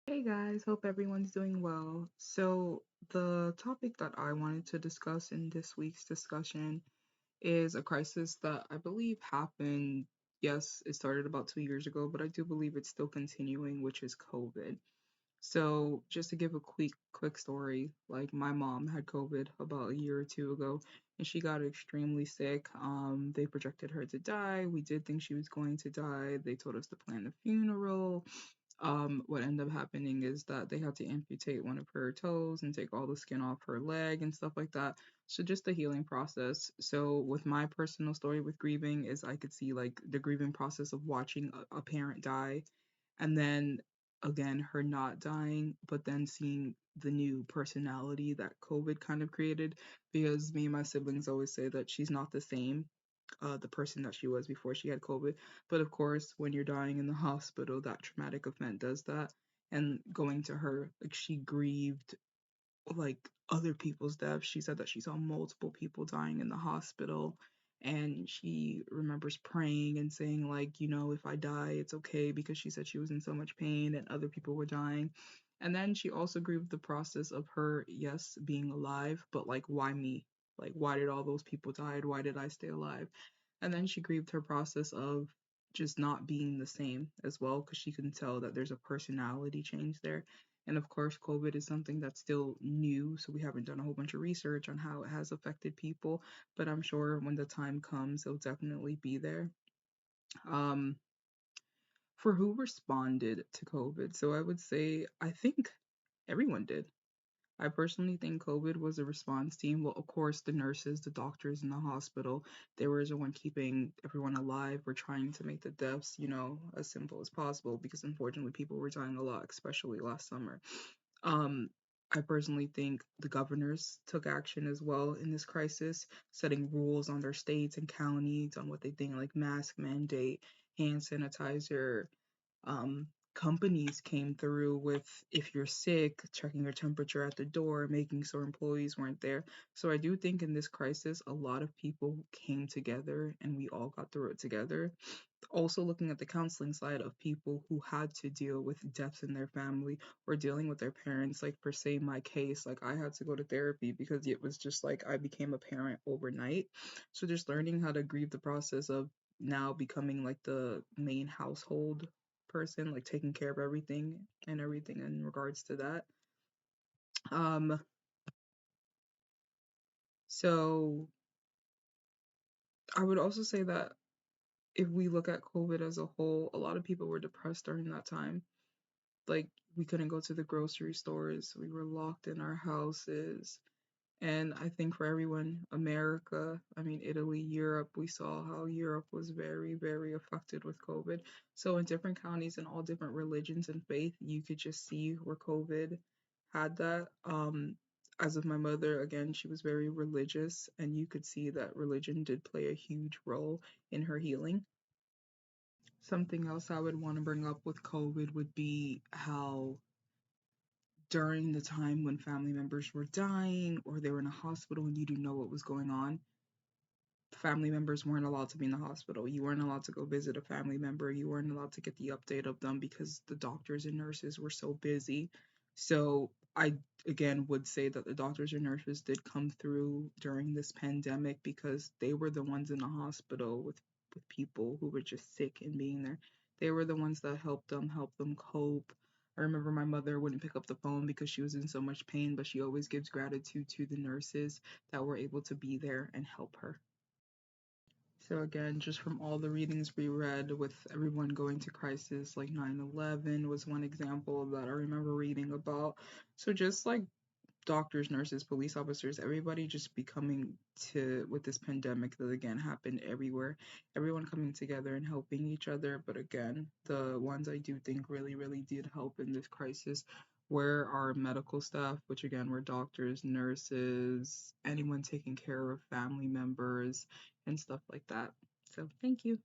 Hey guys, hope everyone's doing well. So, the topic that I wanted to discuss in this week's discussion is a crisis that I believe happened. Yes, it started about 2 years ago, but I do believe it's still continuing, which is COVID. So, just to give a quick story, like my mom had COVID about a year or two ago, and she got extremely sick. They projected her to die. We did think she was going to die. They told us to plan the funeral. What ended up happening is that they had to amputate one of her toes and take all the skin off her leg and stuff like that. So just the healing process. So with my personal story with grieving is I could see like the grieving process of watching a parent die and then again her not dying, but then seeing the new personality that COVID kind of created, because me and my siblings always say that she's not the same, the person that she was before she had COVID. But of course, when you're dying in the hospital, that traumatic event does that. And going to her, like she grieved like other people's deaths. She said that she saw multiple people dying in the hospital, and she remembers praying and saying like, if I die, it's okay, because she said she was in so much pain and other people were dying. And then she also grieved the process of her, yes, being alive, but like why me? Like why did all those people die? Why did I stay alive? And then she grieved her process of just not being the same as well, because she can tell that there's a personality change there. And of course, COVID is something that's still new, so we haven't done a whole bunch of research on how it has affected people, but I'm sure when the time comes, it'll definitely be there. Um, for who responded to COVID, so I would say I think everyone did. I personally think COVID was a response team. Well, of course, the nurses, the doctors in the hospital, they were the one keeping everyone alive. We're trying to make the deaths, as simple as possible, because unfortunately people were dying a lot, especially last summer. Um, I personally think the governors took action as well in this crisis, setting rules on their states and counties on what they think, like mask mandate, hand sanitizer. Companies came through with, if you're sick, checking your temperature at the door, making sure employees weren't there. So I do think in this crisis, a lot of people came together and we all got through it together. Also looking at the counseling side of people who had to deal with deaths in their family or dealing with their parents, like per se my case, like I had to go to therapy because it was just like I became a parent overnight. So just learning how to grieve the process of now becoming like the main household person, like taking care of everything in regards to that. um so I would also say that if we look at COVID as a whole, a lot of people were depressed during that time. Like we couldn't go to the grocery stores, we were locked in our houses. And I think for everyone, America, I mean Italy, Europe, we saw how Europe was very, very affected with COVID. So in different counties and all different religions and faith, you could just see where COVID had that. As of my mother, again, she was very religious, and you could see that religion did play a huge role in her healing. Something else I would want to bring up with COVID would be how during the time when family members were dying or they were in a hospital and you didn't know what was going on, family members weren't allowed to be in the hospital. You weren't allowed to go visit a family member. You weren't allowed to get the update of them because the doctors and nurses were so busy. So I again would say that the doctors and nurses did come through during this pandemic because they were the ones in the hospital with people who were just sick and being there. They were the ones that helped them cope. I remember my mother wouldn't pick up the phone because she was in so much pain, but she always gives gratitude to the nurses that were able to be there and help her. So again, just from all the readings we read with everyone going to crisis, like 9/11 was one example that I remember reading about. So just like doctors, nurses, police officers, everybody just becoming to with this pandemic that again happened everywhere. Everyone coming together and helping each other. But again, the ones I do think really, really did help in this crisis were our medical staff, which again were doctors, nurses, anyone taking care of family members and stuff like that. So thank you.